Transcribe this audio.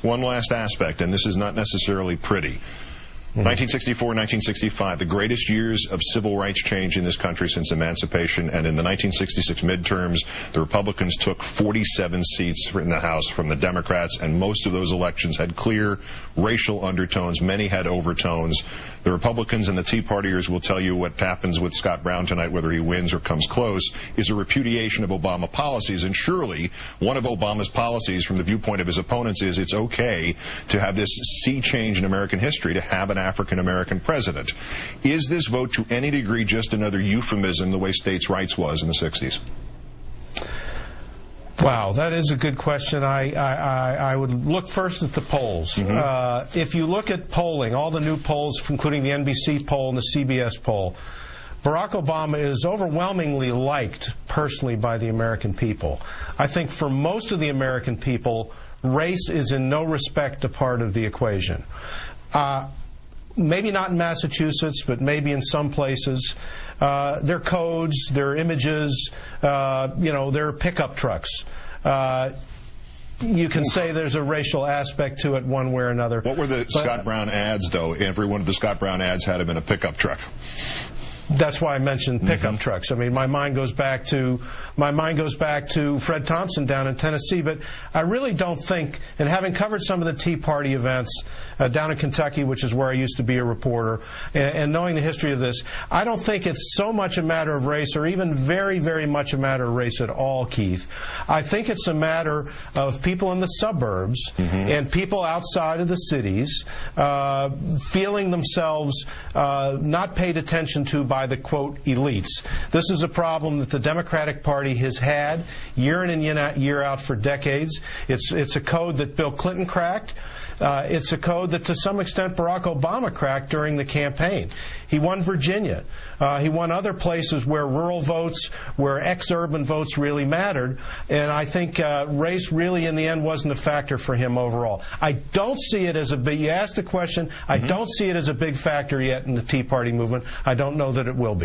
one last aspect, and this is not necessarily pretty. 1964, 1965, the greatest years of civil rights change in this country since emancipation, and in the 1966 midterms, the Republicans took 47 seats in the House from the Democrats, and most of those elections had clear racial undertones. Many had overtones. The Republicans and the Tea Partiers will tell you what happens with Scott Brown tonight, whether he wins or comes close, is a repudiation of Obama policies, and surely one of Obama's policies from the viewpoint of his opponents is it's okay to have this sea change in American history, to have an African-American president. Is this vote to any degree just another euphemism the way states' rights was in the 60s? Wow, that is a good question. I would look first at the polls. If you look at polling, all the new polls, including the NBC poll and the CBS poll, Barack Obama is overwhelmingly liked personally by the American people. I think for most of the American people, race is in no respect a part of the equation. Maybe not in Massachusetts, but maybe in some places. Their codes, their images, their pickup trucks. You can say there's a racial aspect to it one way or another. What were the Scott Brown ads, though? Every one of the Scott Brown ads had him in a pickup truck. That's why I mentioned pickup trucks. I mean, my mind goes back to Fred Thompson down in Tennessee. But I really don't think, and having covered some of the Tea Party events down in Kentucky, which is where I used to be a reporter, and knowing the history of this, I don't think it's so much a matter of race, or even very, very much a matter of race at all, Keith. I think it's a matter of people in the suburbs and people outside of the cities feeling themselves not paid attention to by the, quote, elites. This is a problem that the Democratic Party has had year in and year out for decades. It's a code that Bill Clinton cracked. It's a code that to some extent Barack Obama cracked during the campaign. He won Virginia. He won other places where rural votes, where ex-urban votes really mattered. And I think race really in the end wasn't a factor for him overall. I don't see it as a big, you asked the question, I don't see it as a big factor yet in the Tea Party movement. I don't know that it will be.